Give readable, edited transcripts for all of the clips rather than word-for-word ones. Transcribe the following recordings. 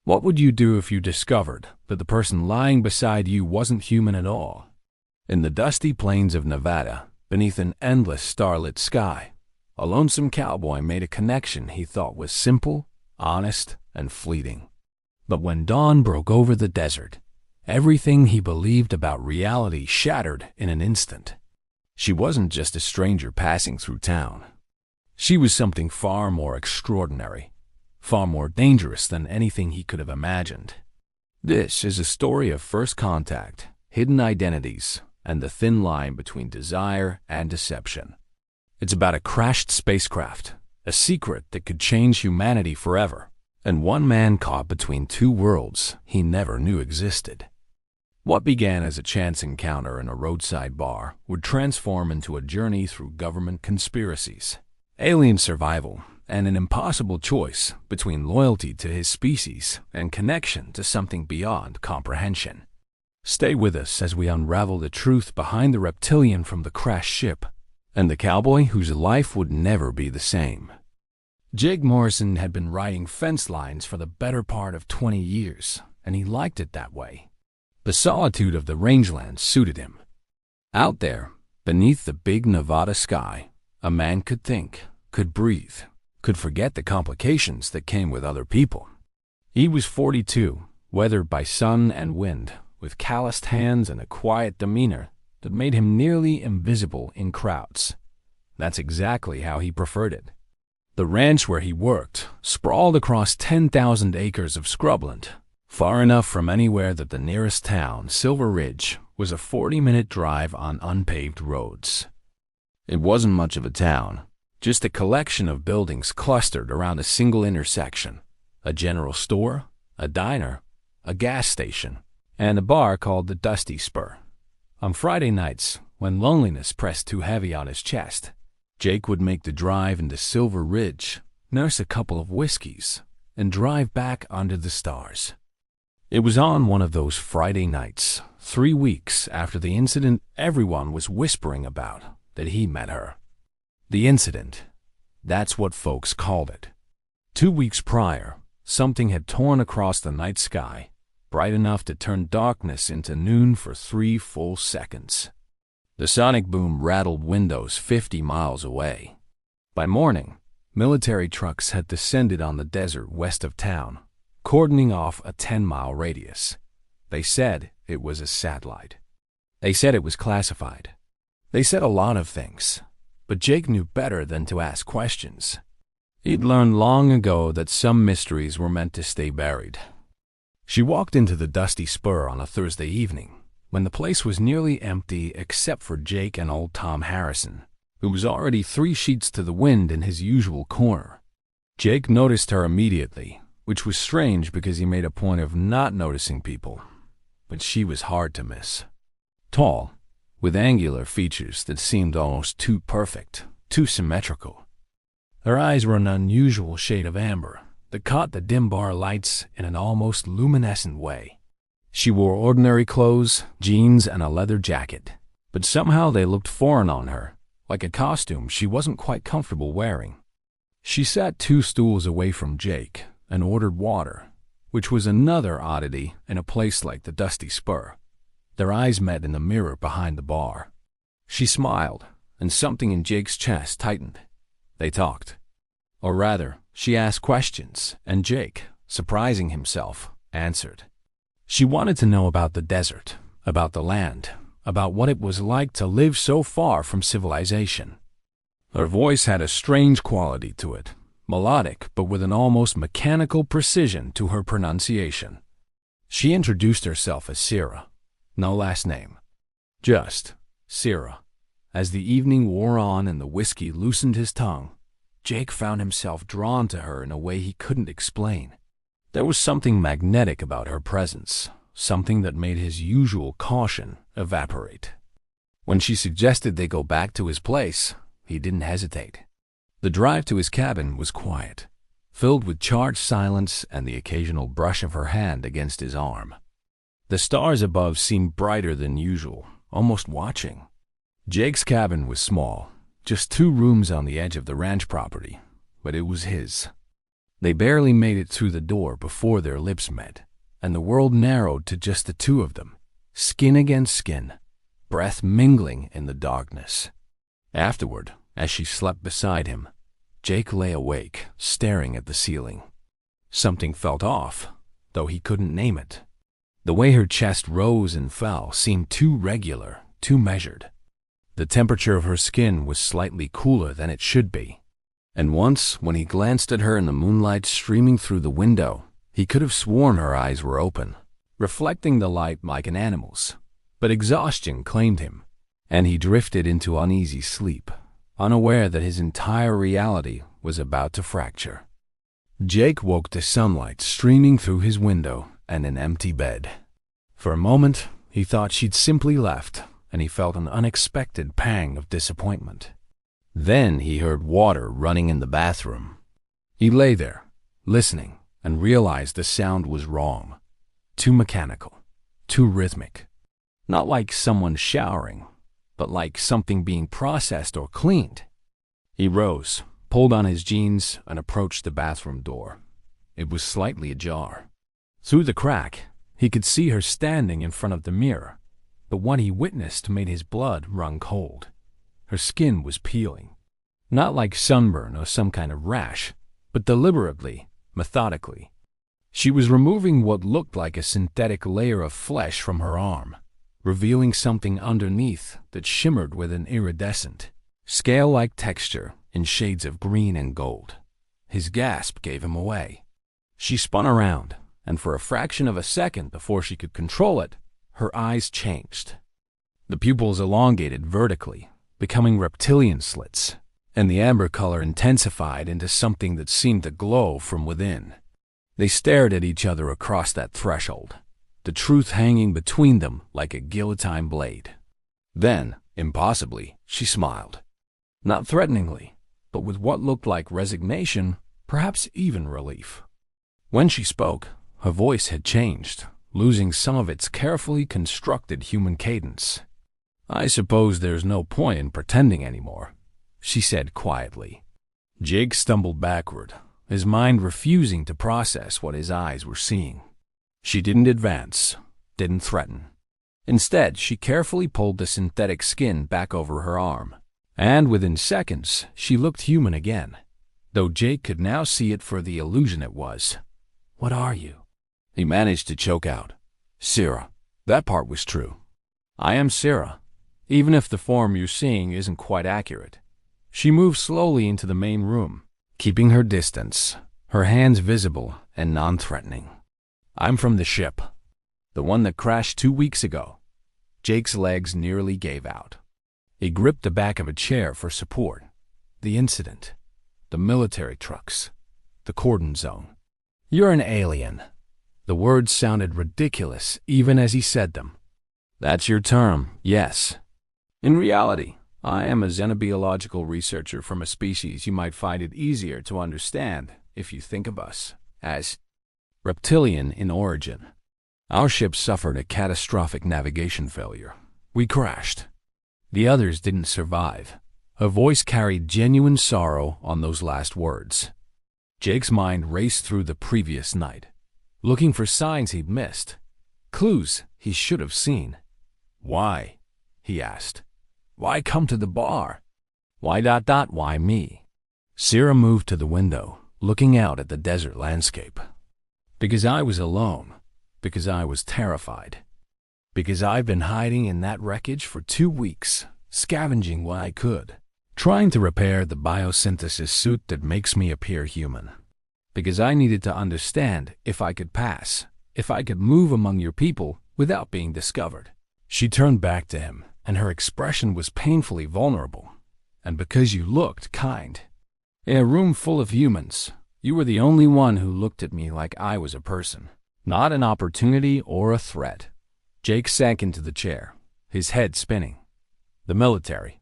What would you do if you discovered that the person lying beside you wasn't human at all? In the dusty plains of Nevada, beneath an endless starlit sky, a lonesome cowboy made a connection he thought was simple, honest, and fleeting. But when dawn broke over the desert, everything he believed about reality shattered in an instant. She wasn't just a stranger passing through town. She was something far more extraordinary, far more dangerous than anything he could have imagined. This is a story of first contact, hidden identities, and the thin line between desire and deception. It's about a crashed spacecraft, a secret that could change humanity forever, and one man caught between two worlds he never knew existed. What began as a chance encounter in a roadside bar would transform into a journey through government conspiracies, alien survival, and an impossible choice between loyalty to his species and connection to something beyond comprehension. Stay with us as we unravel the truth behind the reptilian from the crashed ship and the cowboy whose life would never be the same. Jake Morrison had been riding fence lines for the better part of 20 years, and he liked it that way. The solitude of the rangelands suited him. Out there, beneath the big Nevada sky, a man could think, could breathe, could forget the complications that came with other people. He was 42, weathered by sun and wind, with calloused hands and a quiet demeanor that made him nearly invisible in crowds. That's exactly how he preferred it. The ranch where he worked sprawled across 10,000 acres of scrubland, far enough from anywhere that the nearest town, Silver Ridge, was a 40-minute drive on unpaved roads. It wasn't much of a town, just a collection of buildings clustered around a single intersection, a general store, a diner, a gas station, and a bar called the Dusty Spur. On Friday nights, when loneliness pressed too heavy on his chest, Jake would make the drive into Silver Ridge, nurse a couple of whiskeys, and drive back under the stars. It was on one of those Friday nights, 3 weeks after the incident everyone was whispering about, that he met her. The incident, that's what folks called it. 2 weeks prior, something had torn across the night sky, bright enough to turn darkness into noon for 3 full seconds. The sonic boom rattled windows 50 miles away. By morning, military trucks had descended on the desert west of town, cordoning off a 10-mile radius. They said it was a satellite. They said it was classified. They said a lot of things, but Jake knew better than to ask questions. He'd learned long ago that some mysteries were meant to stay buried. She walked into the Dusty Spur on a Thursday evening, when the place was nearly empty except for Jake and old Tom Harrison, who was already 3 sheets to the wind in his usual corner. Jake noticed her immediately, which was strange because he made a point of not noticing people, but she was hard to miss. Tall, with angular features that seemed almost too perfect, too symmetrical. Her eyes were an unusual shade of amber that caught the dim bar lights in an almost luminescent way. She wore ordinary clothes, jeans, and a leather jacket, but somehow they looked foreign on her, like a costume she wasn't quite comfortable wearing. She sat 2 stools away from Jake and ordered water, which was another oddity in a place like the Dusty Spur. Their eyes met in the mirror behind the bar. She smiled, and something in Jake's chest tightened. They talked. Or rather, she asked questions, and Jake, surprising himself, answered. She wanted to know about the desert, about the land, about what it was like to live so far from civilization. Her voice had a strange quality to it, melodic but with an almost mechanical precision to her pronunciation. She introduced herself as Sarah, no last name, just Sarah. As the evening wore on and the whiskey loosened his tongue, Jake found himself drawn to her in a way he couldn't explain. There was something magnetic about her presence, something that made his usual caution evaporate. When she suggested they go back to his place, he didn't hesitate. The drive to his cabin was quiet, filled with charged silence and the occasional brush of her hand against his arm. The stars above seemed brighter than usual, almost watching. Jake's cabin was small, just 2 rooms on the edge of the ranch property, but it was his. They barely made it through the door before their lips met, and the world narrowed to just the two of them, skin against skin, breath mingling in the darkness. Afterward, as she slept beside him, Jake lay awake, staring at the ceiling. Something felt off, though he couldn't name it. The way her chest rose and fell seemed too regular, too measured. The temperature of her skin was slightly cooler than it should be. And once, when he glanced at her in the moonlight streaming through the window, he could have sworn her eyes were open, reflecting the light like an animal's. But exhaustion claimed him, and he drifted into uneasy sleep, unaware that his entire reality was about to fracture. Jake woke to sunlight streaming through his window and an empty bed. For a moment, he thought she'd simply left, and he felt an unexpected pang of disappointment. Then he heard water running in the bathroom. He lay there, listening, and realized the sound was wrong. Too mechanical, too rhythmic. Not like someone showering, but like something being processed or cleaned. He rose, pulled on his jeans, and approached the bathroom door. It was slightly ajar. Through the crack, he could see her standing in front of the mirror, but what he witnessed made his blood run cold. Her skin was peeling. Not like sunburn or some kind of rash, but deliberately, methodically. She was removing what looked like a synthetic layer of flesh from her arm, revealing something underneath that shimmered with an iridescent, scale-like texture in shades of green and gold. His gasp gave him away. She spun around, and for a fraction of a second before she could control it, her eyes changed. The pupils elongated vertically, becoming reptilian slits, and the amber color intensified into something that seemed to glow from within. They stared at each other across that threshold, the truth hanging between them like a guillotine blade. Then, impossibly, she smiled. Not threateningly, but with what looked like resignation, perhaps even relief. When she spoke, her voice had changed, losing some of its carefully constructed human cadence. "I suppose there's no point in pretending anymore," she said quietly. Jake stumbled backward, his mind refusing to process what his eyes were seeing. She didn't advance, didn't threaten. Instead, she carefully pulled the synthetic skin back over her arm, and within seconds, she looked human again, though Jake could now see it for the illusion it was. "What are you?" He managed to choke out. "Sarah." That part was true. "I am Sarah, even if the form you're seeing isn't quite accurate." She moved slowly into the main room, keeping her distance, her hands visible and non-threatening. "I'm from the ship, the one that crashed 2 weeks ago." Jake's legs nearly gave out. He gripped the back of a chair for support. The incident, the military trucks, the cordon zone. "You're an alien." The words sounded ridiculous even as he said them. "That's your term, yes. In reality, I am a xenobiological researcher from a species you might find it easier to understand if you think of us as reptilian in origin. Our ship suffered a catastrophic navigation failure. We crashed. The others didn't survive." Her voice carried genuine sorrow on those last words. Jake's mind raced through the previous night, looking for signs he'd missed, clues he should have seen. "Why?" he asked. "Why come to the bar? Why me?" Sarah moved to the window, looking out at the desert landscape. "Because I was alone. Because I was terrified. Because I've been hiding in that wreckage for 2 weeks, scavenging what I could, trying to repair the biosynthesis suit that makes me appear human. Because I needed to understand if I could pass, if I could move among your people without being discovered." She turned back to him, and her expression was painfully vulnerable. "And because you looked kind. In a room full of humans, you were the only one who looked at me like I was a person, not an opportunity or a threat." Jake sank into the chair, his head spinning. "The military.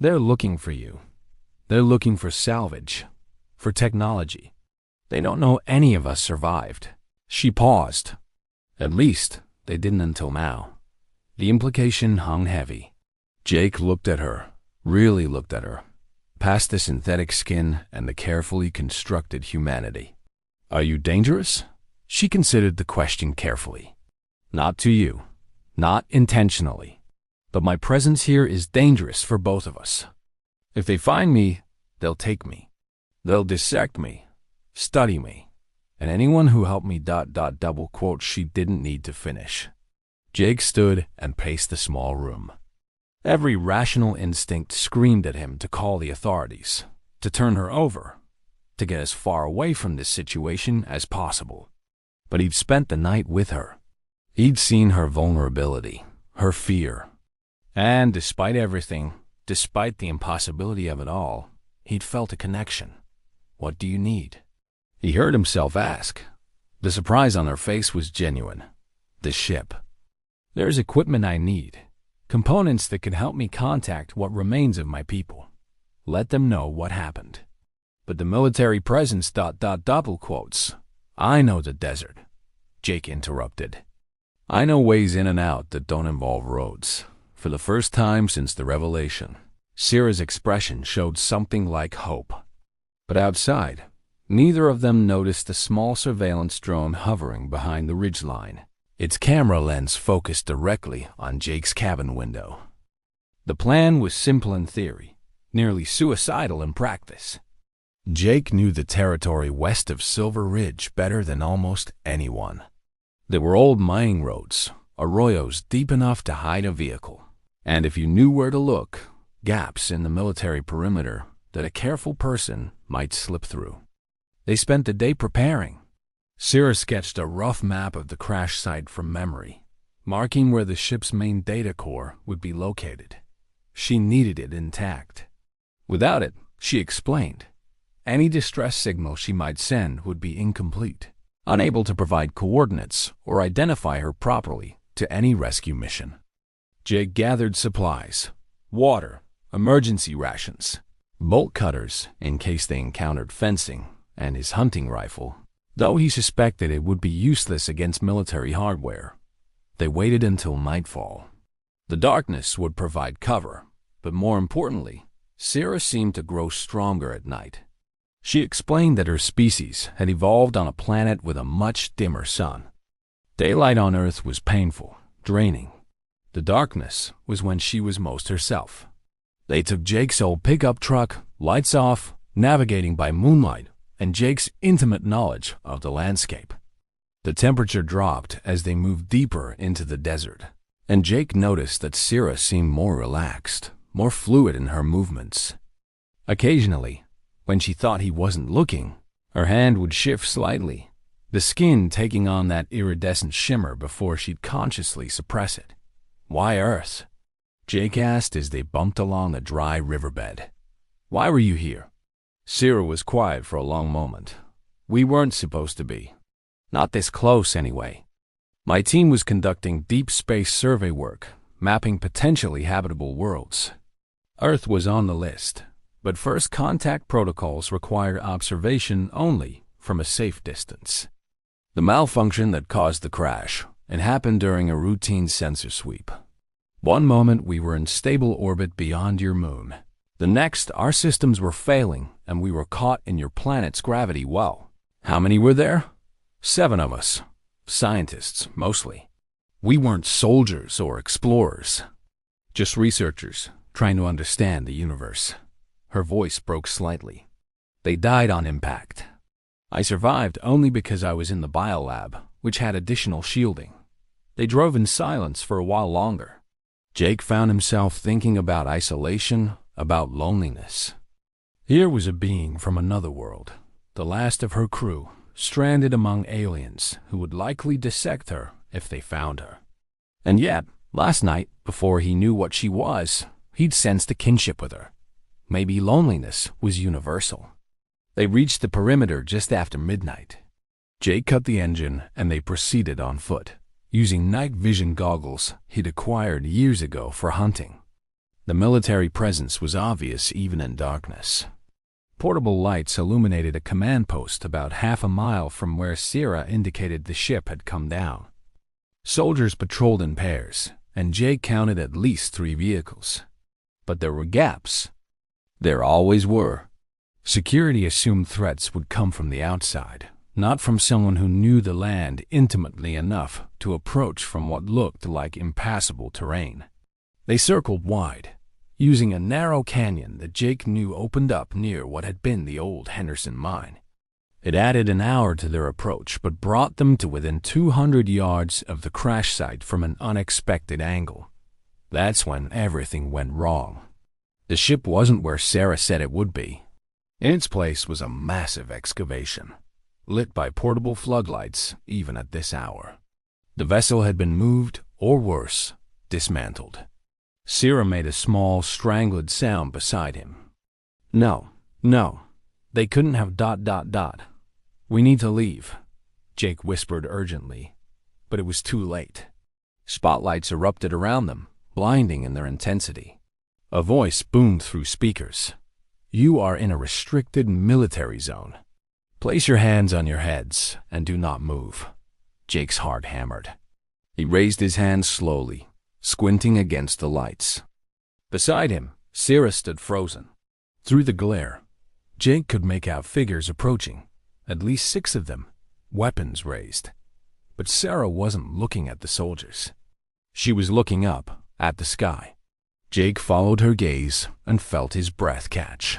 They're looking for you. They're looking for salvage, for technology. They don't know any of us survived." She paused. "At least, they didn't until now." The implication hung heavy. Jake looked at her, really looked at her, past the synthetic skin and the carefully constructed humanity. Are you dangerous? She considered the question carefully. Not to you. Not intentionally. But my presence here is dangerous for both of us. If they find me, they'll take me. They'll dissect me, study me, and anyone who helped me ... double quote she didn't need to finish. Jake stood and paced the small room. Every rational instinct screamed at him to call the authorities, to turn her over, to get as far away from this situation as possible. But he'd spent the night with her. He'd seen her vulnerability, her fear. And despite everything, despite the impossibility of it all, he'd felt a connection. What do you need? He heard himself ask. The surprise on her face was genuine. The ship. There's equipment I need. Components that can help me contact what remains of my people. Let them know what happened. But the military presence ... double quotes. I know the desert. Jake interrupted. I know ways in and out that don't involve roads. For the first time since the revelation, Sierra's expression showed something like hope. But outside, neither of them noticed a small surveillance drone hovering behind the ridgeline, its camera lens focused directly on Jake's cabin window. The plan was simple in theory, nearly suicidal in practice. Jake knew the territory west of Silver Ridge better than almost anyone. There were old mining roads, arroyos deep enough to hide a vehicle, and if you knew where to look, gaps in the military perimeter that a careful person might slip through. They spent the day preparing. Sierra sketched a rough map of the crash site from memory, marking where the ship's main data core would be located. She needed it intact. Without it, she explained, any distress signal she might send would be incomplete, unable to provide coordinates or identify her properly to any rescue mission. Jake gathered supplies, water, emergency rations, bolt cutters in case they encountered fencing, and his hunting rifle, though he suspected it would be useless against military hardware. They waited until nightfall. The darkness would provide cover, but more importantly, Sierra seemed to grow stronger at night. She explained that her species had evolved on a planet with a much dimmer sun. Daylight on Earth was painful, draining. The darkness was when she was most herself. They took Jake's old pickup truck, lights off, navigating by moonlight, and Jake's intimate knowledge of the landscape. The temperature dropped as they moved deeper into the desert, and Jake noticed that Sierra seemed more relaxed, more fluid in her movements. Occasionally, when she thought he wasn't looking, her hand would shift slightly, the skin taking on that iridescent shimmer before she'd consciously suppress it. Why Earth? Jake asked as they bumped along a dry riverbed. Why were you here? Sierra was quiet for a long moment. We weren't supposed to be. Not this close, anyway. My team was conducting deep space survey work, mapping potentially habitable worlds. Earth was on the list, but first contact protocols required observation only from a safe distance. The malfunction that caused the crash, it happened during a routine sensor sweep. One moment we were in stable orbit beyond your moon. The next, our systems were failing and we were caught in your planet's gravity well. How many were there? 7 of us. Scientists, mostly. We weren't soldiers or explorers. Just researchers, trying to understand the universe. Her voice broke slightly. They died on impact. I survived only because I was in the biolab, which had additional shielding. They drove in silence for a while longer. Jake found himself thinking about isolation, about loneliness. Here was a being from another world, the last of her crew, stranded among aliens who would likely dissect her if they found her. And yet, last night, before he knew what she was, he'd sensed a kinship with her. Maybe loneliness was universal. They reached the perimeter just after midnight. Jake cut the engine and they proceeded on foot, using night vision goggles he'd acquired years ago for hunting. The military presence was obvious even in darkness. Portable lights illuminated a command post about half a mile from where Sierra indicated the ship had come down. Soldiers patrolled in pairs, and Jake counted at least 3 vehicles. But there were gaps. There always were. Security assumed threats would come from the outside, not from someone who knew the land intimately enough to approach from what looked like impassable terrain. They circled wide, using a narrow canyon that Jake knew opened up near what had been the old Henderson mine. It added an hour to their approach, but brought them to within 200 yards of the crash site from an unexpected angle. That's when everything went wrong. The ship wasn't where Sarah said it would be. In its place was a massive excavation, lit by portable floodlights even at this hour. The vessel had been moved, or worse, dismantled. Sarah made a small, strangled sound beside him. No, they couldn't have ... We need to leave, Jake whispered urgently, but it was too late. Spotlights erupted around them, blinding in their intensity. A voice boomed through speakers. You are in a restricted military zone. Place your hands on your heads and do not move. Jake's heart hammered. He raised his hands slowly, squinting against the lights. Beside him, Sarah stood frozen. Through the glare, Jake could make out figures approaching, at least 6 of them, weapons raised. But Sarah wasn't looking at the soldiers. She was looking up at the sky. Jake followed her gaze and felt his breath catch.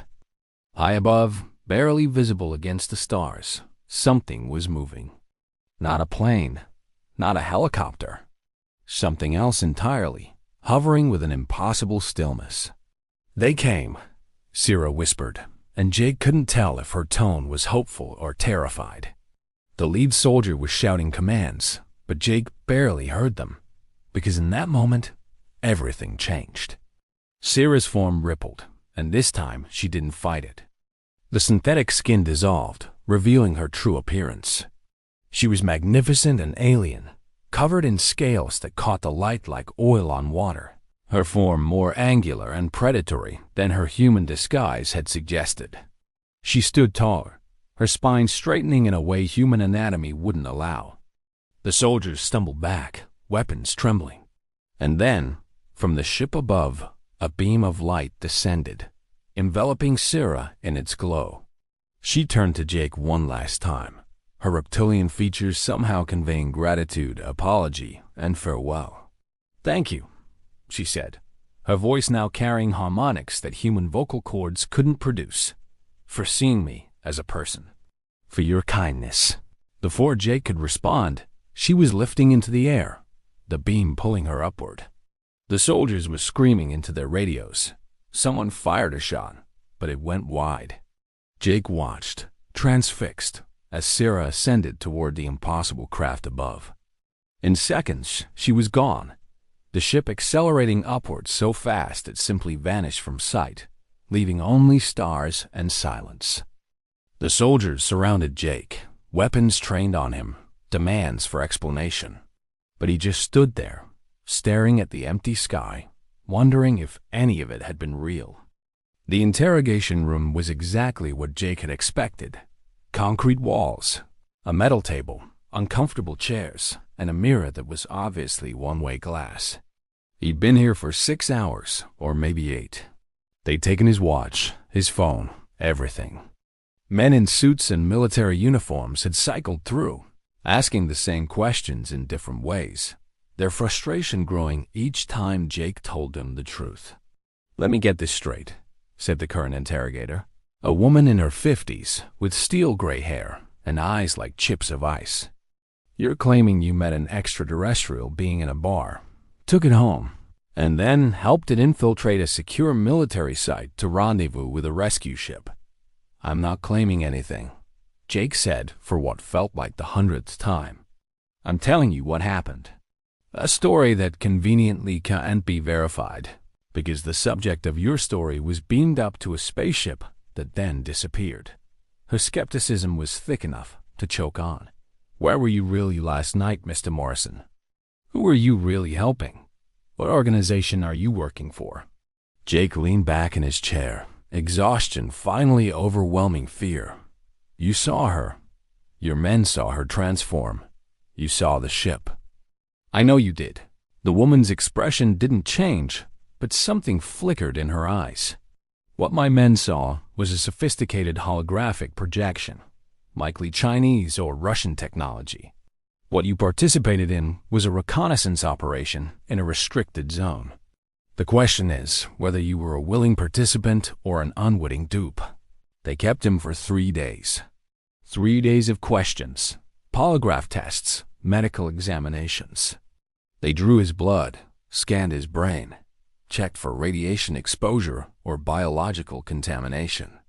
High above, barely visible against the stars, something was moving. Not a plane, not a helicopter. Something else entirely, hovering with an impossible stillness. They came, Sarah whispered, and Jake couldn't tell if her tone was hopeful or terrified. The lead soldier was shouting commands, but Jake barely heard them, because in that moment, everything changed. Sarah's form rippled, and this time she didn't fight it. The synthetic skin dissolved, revealing her true appearance. She was magnificent and alien, covered in scales that caught the light like oil on water. Her form more angular and predatory than her human disguise had suggested. She stood taller, her spine straightening in a way human anatomy wouldn't allow. The soldiers stumbled back, weapons trembling. And then, from the ship above, a beam of light descended, enveloping Sarah in its glow. She turned to Jake one last time, her reptilian features somehow conveying gratitude, apology, and farewell. Thank you, she said, her voice now carrying harmonics that human vocal cords couldn't produce, for seeing me as a person, for your kindness. Before Jake could respond, she was lifting into the air, the beam pulling her upward. The soldiers were screaming into their radios. Someone fired a shot, but it went wide. Jake watched, transfixed, as Sarah ascended toward the impossible craft above. In seconds, she was gone, the ship accelerating upwards so fast it simply vanished from sight, leaving only stars and silence. The soldiers surrounded Jake, weapons trained on him, demands for explanation. But he just stood there, staring at the empty sky, wondering if any of it had been real. The interrogation room was exactly what Jake had expected. Concrete walls, a metal table, uncomfortable chairs, and a mirror that was obviously one-way glass. He'd been here for 6 hours, or maybe 8. They'd taken his watch, his phone, everything. Men in suits and military uniforms had cycled through, asking the same questions in different ways, their frustration growing each time Jake told them the truth. Let me get this straight, said the current interrogator. A woman in her 50s with steel gray hair and eyes like chips of ice. You're claiming you met an extraterrestrial being in a bar, took it home, and then helped it infiltrate a secure military site to rendezvous with a rescue ship. I'm not claiming anything, Jake said for what felt like the 100th time. I'm telling you what happened. A story that conveniently can't be verified, because the subject of your story was beamed up to a spaceship that then disappeared. Her skepticism was thick enough to choke on. Where were you really last night, Mr. Morrison? Who were you really helping? What organization are you working for? Jake leaned back in his chair, exhaustion finally overwhelming fear. You saw her. Your men saw her transform. You saw the ship. I know you did. The woman's expression didn't change, but something flickered in her eyes. What my men saw was a sophisticated holographic projection. likely Chinese or Russian technology. What you participated in was a reconnaissance operation in a restricted zone. The question is whether you were a willing participant or an unwitting dupe. They kept him for 3 days. 3 days of questions, polygraph tests, medical examinations. They drew his blood, scanned his brain, checked for radiation exposure or biological contamination.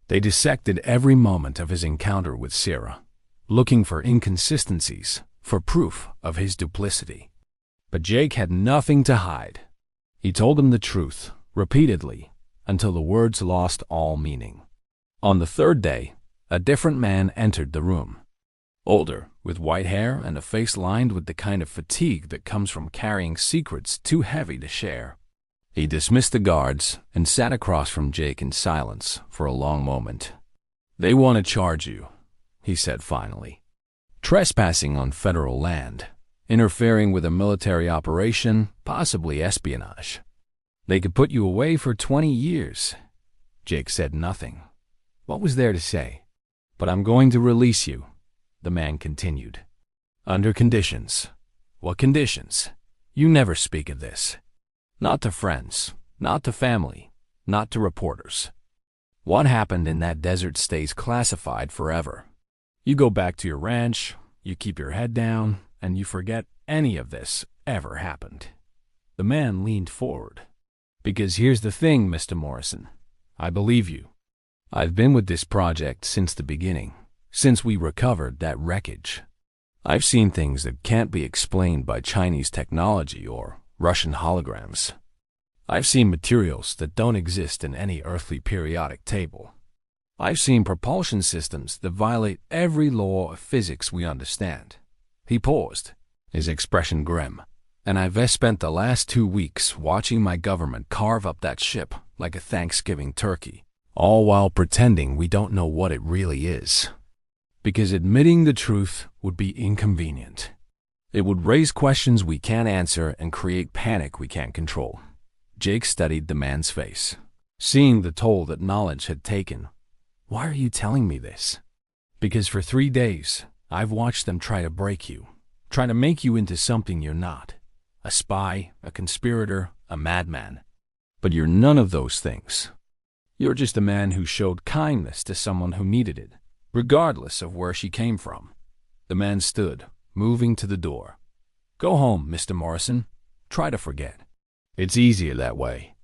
They dissected every moment of his encounter with Sarah, looking for inconsistencies, for proof of his duplicity. But Jake had nothing to hide. He told them the truth, repeatedly, until the words lost all meaning. On the third day, a different man entered the room. Older, with white hair and a face lined with the kind of fatigue that comes from carrying secrets too heavy to share. He dismissed the guards and sat across from Jake in silence for a long moment. "They want to charge you," he said finally. "Trespassing on federal land, interfering with a military operation, possibly espionage. They could put you away for 20 years. Jake said nothing. What was there to say? "But I'm going to release you," the man continued. "Under conditions." "What conditions?" "You never speak of this. Not to friends, not to family, not to reporters. What happened in that desert stays classified forever. You go back to your ranch, you keep your head down, and you forget any of this ever happened." The man leaned forward. "Because here's the thing, Mr. Morrison. I believe you. I've been with this project since the beginning, since we recovered that wreckage. I've seen things that can't be explained by Chinese technology or Russian holograms. I've seen materials that don't exist in any earthly periodic table. I've seen propulsion systems that violate every law of physics we understand." He paused, his expression grim. "And I've spent the last 2 weeks watching my government carve up that ship like a Thanksgiving turkey, all while pretending we don't know what it really is. Because admitting the truth would be inconvenient. It would raise questions we can't answer and create panic we can't control." Jake studied the man's face, seeing the toll that knowledge had taken. "Why are you telling me this?" "Because for 3 days, I've watched them try to break you, try to make you into something you're not. A spy, a conspirator, a madman. But you're none of those things. You're just a man who showed kindness to someone who needed it, regardless of where she came from." The man stood, moving to the door. "Go home, Mr. Morrison. Try to forget. It's easier that way."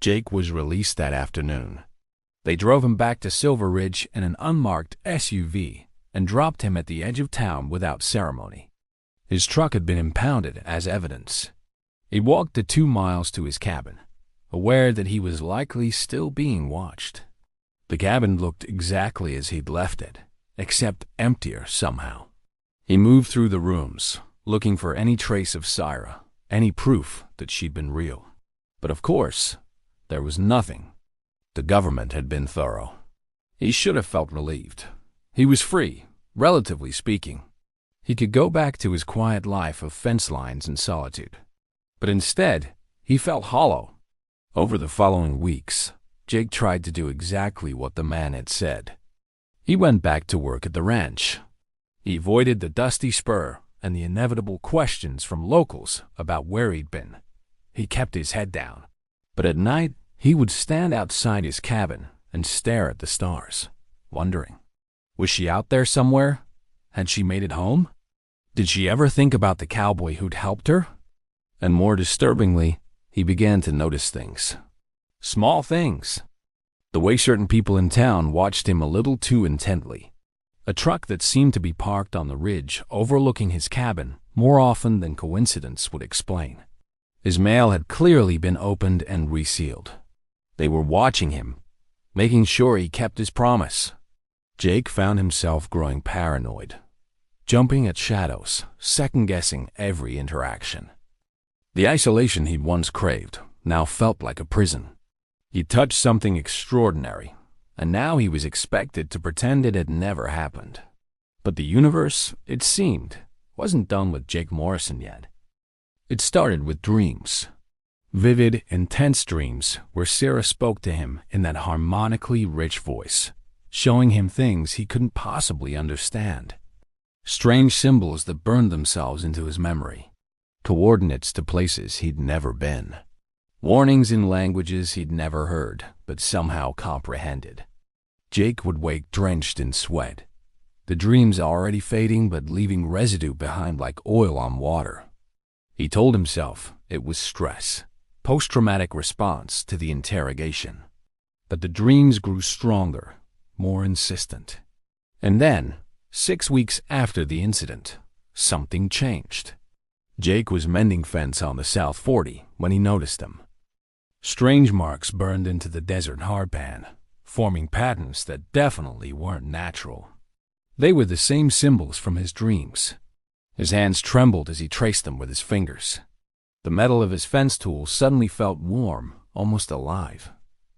Jake was released that afternoon. They drove him back to Silver Ridge in an unmarked SUV and dropped him at the edge of town without ceremony. His truck had been impounded as evidence. He walked the 2 miles to his cabin, aware that he was likely still being watched. The cabin looked exactly as he'd left it, except emptier somehow. He moved through the rooms, looking for any trace of Syra, any proof that she'd been real. But of course, there was nothing. The government had been thorough. He should have felt relieved. He was free, relatively speaking. He could go back to his quiet life of fence lines and solitude. But instead, he felt hollow. Over the following weeks, Jake tried to do exactly what the man had said. He went back to work at the ranch. He avoided the dusty spur and the inevitable questions from locals about where he'd been. He kept his head down. But at night, he would stand outside his cabin and stare at the stars, wondering, was she out there somewhere? Had she made it home? Did she ever think about the cowboy who'd helped her? And more disturbingly, he began to notice things. Small things. The way certain people in town watched him a little too intently. A truck that seemed to be parked on the ridge overlooking his cabin more often than coincidence would explain. His mail had clearly been opened and resealed. They were watching him, making sure he kept his promise. Jake found himself growing paranoid, jumping at shadows, second-guessing every interaction. The isolation he'd once craved now felt like a prison. He'd touched something extraordinary, and now he was expected to pretend it had never happened. But the universe, it seemed, wasn't done with Jake Morrison yet. It started with dreams. Vivid, intense dreams where Sarah spoke to him in that harmonically rich voice, showing him things he couldn't possibly understand. Strange symbols that burned themselves into his memory, coordinates to places he'd never been, warnings in languages he'd never heard but somehow comprehended. Jake would wake drenched in sweat, the dreams already fading but leaving residue behind like oil on water. He told himself it was stress, post-traumatic response to the interrogation. But the dreams grew stronger, more insistent. And then, 6 weeks after the incident, something changed. Jake was mending fence on the South 40 when he noticed them. Strange marks burned into the desert hardpan, forming patterns that definitely weren't natural. They were the same symbols from his dreams. His hands trembled as he traced them with his fingers. The metal of his fence tool suddenly felt warm, almost alive.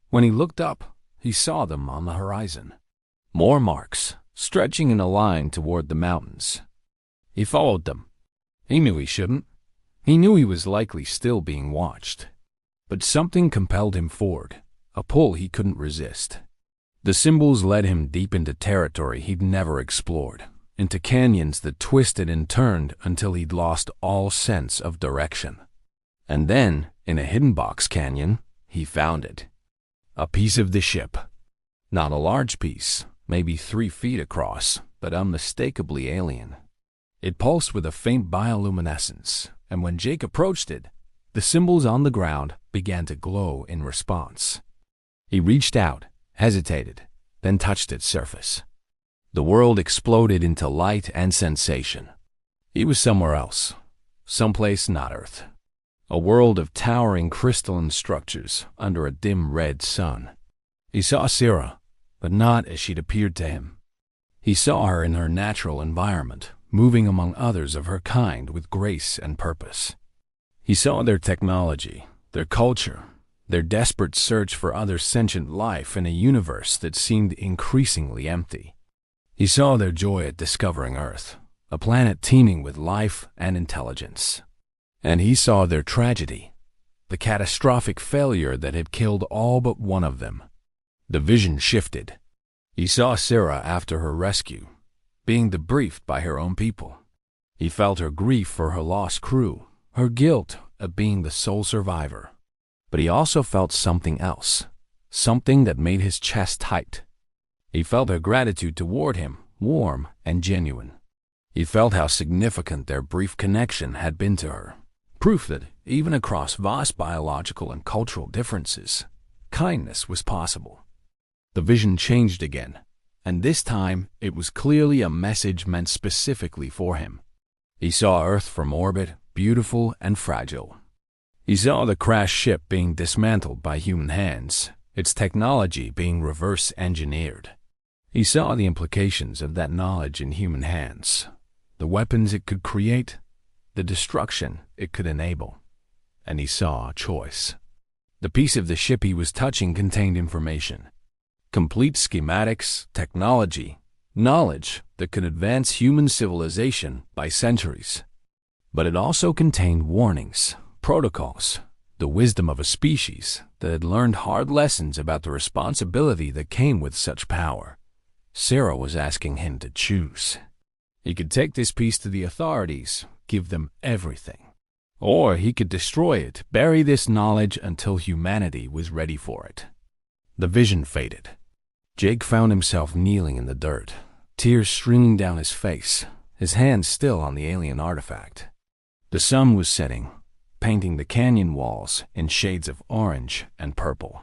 When he looked up, he saw them on the horizon. More marks, stretching in a line toward the mountains. He followed them. He knew he shouldn't. He knew he was likely still being watched. But something compelled him forward, a pull he couldn't resist. The symbols led him deep into territory he'd never explored, into canyons that twisted and turned until he'd lost all sense of direction. And then, in a hidden box canyon, he found it. A piece of the ship. Not a large piece, maybe 3 feet across, but unmistakably alien. It pulsed with a faint bioluminescence, and when Jake approached it, the symbols on the ground began to glow in response. He reached out, hesitated, then touched its surface. The world exploded into light and sensation. He was somewhere else, someplace not Earth. A world of towering crystalline structures under a dim red sun. He saw Sarah, but not as she'd appeared to him. He saw her in her natural environment, moving among others of her kind with grace and purpose. He saw their technology, their culture, their desperate search for other sentient life in a universe that seemed increasingly empty. He saw their joy at discovering Earth, a planet teeming with life and intelligence. And he saw their tragedy, the catastrophic failure that had killed all but one of them. The vision shifted. He saw Sarah after her rescue, being debriefed by her own people. He felt her grief for her lost crew, her guilt at being the sole survivor. But he also felt something else, something that made his chest tight. He felt her gratitude toward him, warm and genuine. He felt how significant their brief connection had been to her, proof that, even across vast biological and cultural differences, kindness was possible. The vision changed again, and this time it was clearly a message meant specifically for him. He saw Earth from orbit, beautiful and fragile. He saw the crashed ship being dismantled by human hands, its technology being reverse-engineered. He saw the implications of that knowledge in human hands, the weapons it could create, the destruction it could enable. And he saw a choice. The piece of the ship he was touching contained information. Complete schematics, technology, knowledge that could advance human civilization by centuries. But it also contained warnings, protocols, the wisdom of a species that had learned hard lessons about the responsibility that came with such power. Sarah was asking him to choose. He could take this piece to the authorities, give them everything. Or he could destroy it, bury this knowledge until humanity was ready for it. The vision faded. Jake found himself kneeling in the dirt, tears streaming down his face, his hands still on the alien artifact. The sun was setting, painting the canyon walls in shades of orange and purple.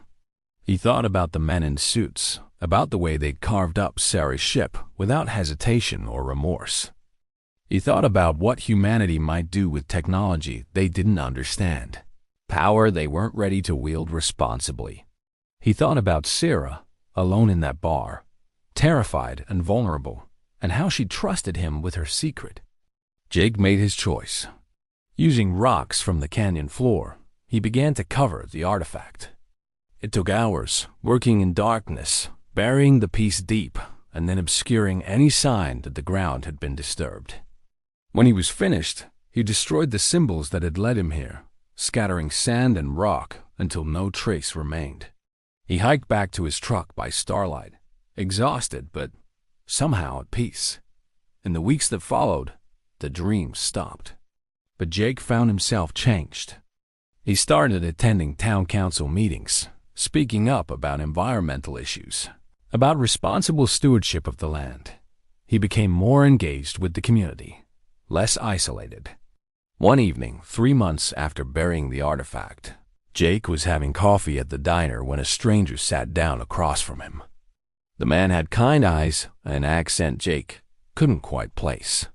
He thought about the men in suits, about the way they'd carved up Sarah's ship without hesitation or remorse. He thought about what humanity might do with technology they didn't understand, power they weren't ready to wield responsibly. He thought about Sarah, alone in that bar, terrified and vulnerable, and how she trusted him with her secret. Jake made his choice. Using rocks from the canyon floor, he began to cover the artifact. It took hours, working in darkness, burying the piece deep, and then obscuring any sign that the ground had been disturbed. When he was finished, he destroyed the symbols that had led him here, scattering sand and rock until no trace remained. He hiked back to his truck by starlight, exhausted but somehow at peace. In the weeks that followed, the dreams stopped. But Jake found himself changed. He started attending town council meetings, speaking up about environmental issues, about responsible stewardship of the land. He became more engaged with the community, less isolated. One evening, 3 months after burying the artifact, Jake was having coffee at the diner when a stranger sat down across from him. The man had kind eyes and an accent Jake couldn't quite place.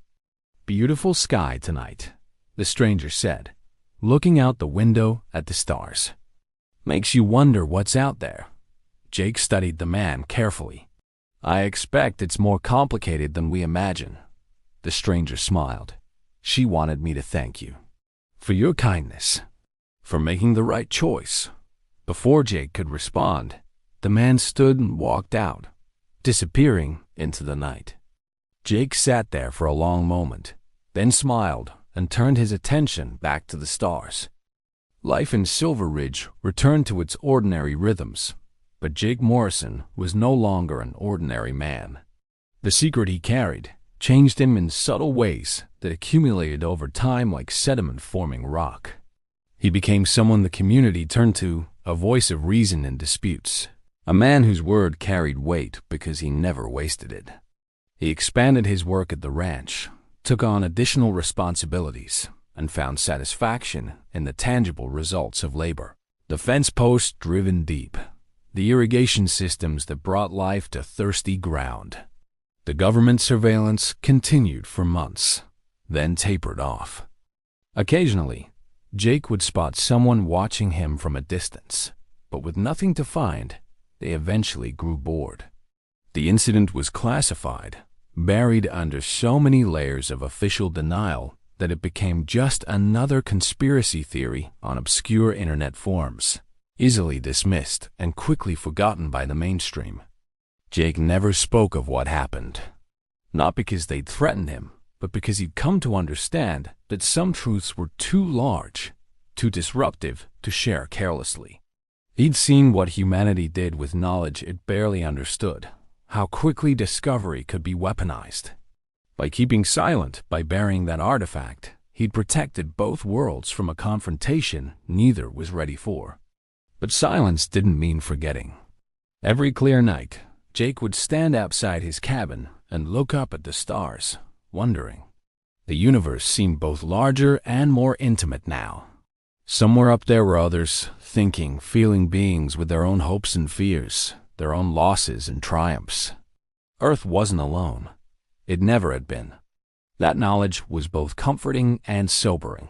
"Beautiful sky tonight," the stranger said, looking out the window at the stars. "Makes you wonder what's out there." Jake studied the man carefully. "I expect it's more complicated than we imagine." The stranger smiled. "She wanted me to thank you for your kindness, for making the right choice." Before Jake could respond, the man stood and walked out, disappearing into the night. Jake sat there for a long moment, then smiled and turned his attention back to the stars. Life in Silver Ridge returned to its ordinary rhythms, but Jake Morrison was no longer an ordinary man. The secret he carried changed him in subtle ways that accumulated over time like sediment forming rock. He became someone the community turned to, a voice of reason in disputes, a man whose word carried weight because he never wasted it. He expanded his work at the ranch, took on additional responsibilities, and found satisfaction in the tangible results of labor. The fence posts driven deep, the irrigation systems that brought life to thirsty ground. The government surveillance continued for months, then tapered off. Occasionally, Jake would spot someone watching him from a distance, but with nothing to find, they eventually grew bored. The incident was classified, buried under so many layers of official denial that it became just another conspiracy theory on obscure internet forums, easily dismissed and quickly forgotten by the mainstream. Jake never spoke of what happened, not because they'd threatened him, but because he'd come to understand that some truths were too large, too disruptive to share carelessly. He'd seen what humanity did with knowledge it barely understood, how quickly discovery could be weaponized. By keeping silent, by burying that artifact, he'd protected both worlds from a confrontation neither was ready for. But silence didn't mean forgetting. Every clear night, Jake would stand outside his cabin and look up at the stars, wondering. The universe seemed both larger and more intimate now. Somewhere up there were others, thinking, feeling beings with their own hopes and fears, their own losses and triumphs. Earth wasn't alone. It never had been. That knowledge was both comforting and sobering.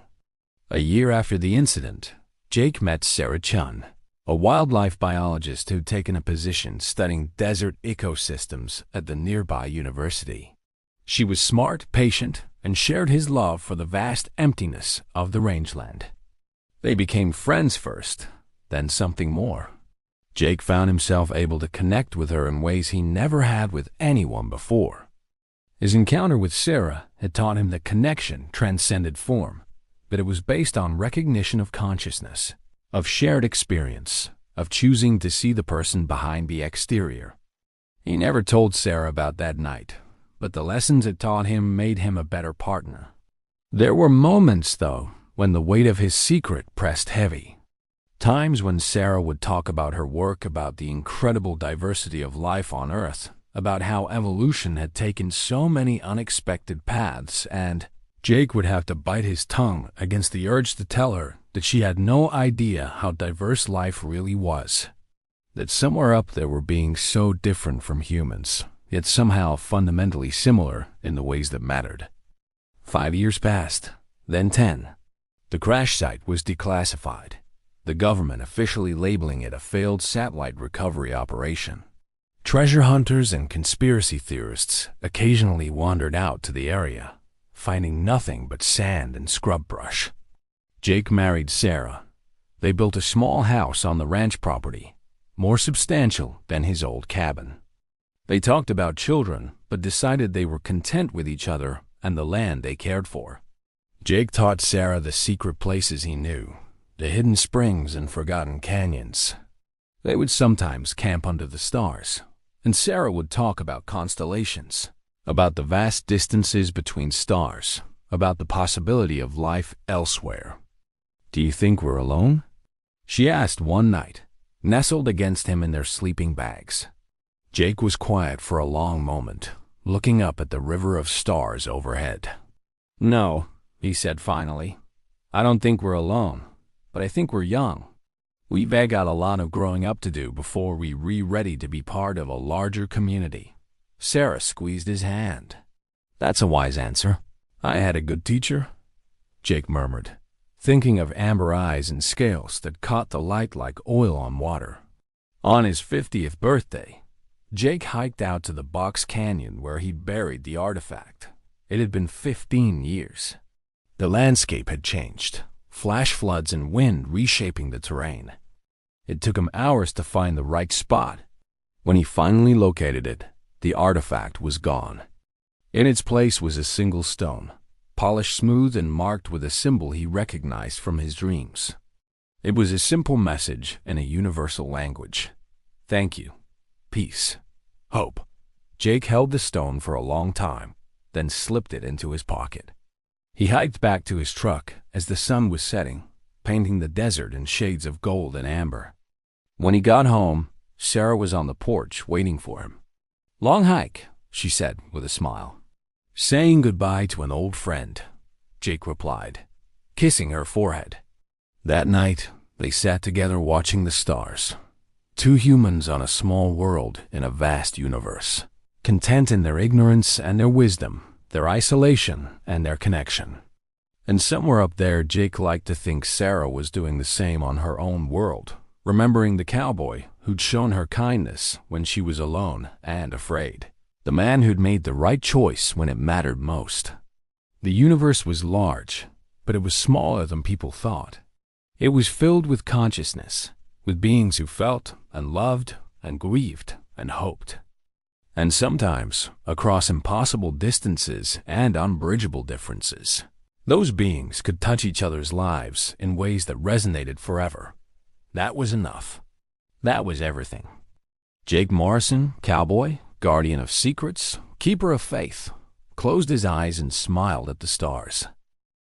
A year after the incident, Jake met Sarah Chun, a wildlife biologist who'd taken a position studying desert ecosystems at the nearby university. She was smart, patient, and shared his love for the vast emptiness of the rangeland. They became friends first, then something more. Jake found himself able to connect with her in ways he never had with anyone before. His encounter with Sarah had taught him that connection transcended form, but it was based on recognition of consciousness, of shared experience, of choosing to see the person behind the exterior. He never told Sarah about that night, but the lessons it taught him made him a better partner. There were moments, though, when the weight of his secret pressed heavy. Times when Sarah would talk about her work, about the incredible diversity of life on Earth, about how evolution had taken so many unexpected paths, and Jake would have to bite his tongue against the urge to tell her that she had no idea how diverse life really was. That somewhere up there were beings so different from humans, yet somehow fundamentally similar in the ways that mattered. 5 years passed, then 10. The crash site was declassified, the government officially labeling it a failed satellite recovery operation. Treasure hunters and conspiracy theorists occasionally wandered out to the area, finding nothing but sand and scrub brush. Jake married Sarah. They built a small house on the ranch property, more substantial than his old cabin. They talked about children, but decided they were content with each other and the land they cared for. Jake taught Sarah the secret places he knew, the hidden springs and forgotten canyons. They would sometimes camp under the stars, and Sarah would talk about constellations, about the vast distances between stars, about the possibility of life elsewhere. "Do you think we're alone?" she asked one night, nestled against him in their sleeping bags. Jake was quiet for a long moment, looking up at the river of stars overhead. "No," he said finally. "I don't think we're alone, but I think we're young. We've got a lot of growing up to do before we're ready to be part of a larger community." Sarah squeezed his hand. "That's a wise answer. I had a good teacher," Jake murmured, thinking of amber eyes and scales that caught the light like oil on water. On his 50th birthday, Jake hiked out to the Box Canyon where he'd buried the artifact. It had been 15 years. The landscape had changed, flash floods and wind reshaping the terrain. It took him hours to find the right spot. When he finally located it, the artifact was gone. In its place was a single stone, polished smooth and marked with a symbol he recognized from his dreams. It was a simple message in a universal language. "Thank you. Peace. Hope." Jake held the stone for a long time, then slipped it into his pocket. He hiked back to his truck as the sun was setting, painting the desert in shades of gold and amber. When he got home, Sarah was on the porch waiting for him. "Long hike," she said with a smile. "Saying goodbye to an old friend," Jake replied, kissing her forehead. That night, they sat together watching the stars. Two humans on a small world in a vast universe, content in their ignorance and their wisdom, their isolation and their connection. And somewhere up there, Jake liked to think Sarah was doing the same on her own world, remembering the cowboy who'd shown her kindness when she was alone and afraid, the man who'd made the right choice when it mattered most. The universe was large, but it was smaller than people thought. It was filled with consciousness, with beings who felt and loved and grieved and hoped. And sometimes, across impossible distances and unbridgeable differences, those beings could touch each other's lives in ways that resonated forever. That was enough. That was everything. Jake Morrison, cowboy, guardian of secrets, keeper of faith, closed his eyes and smiled at the stars.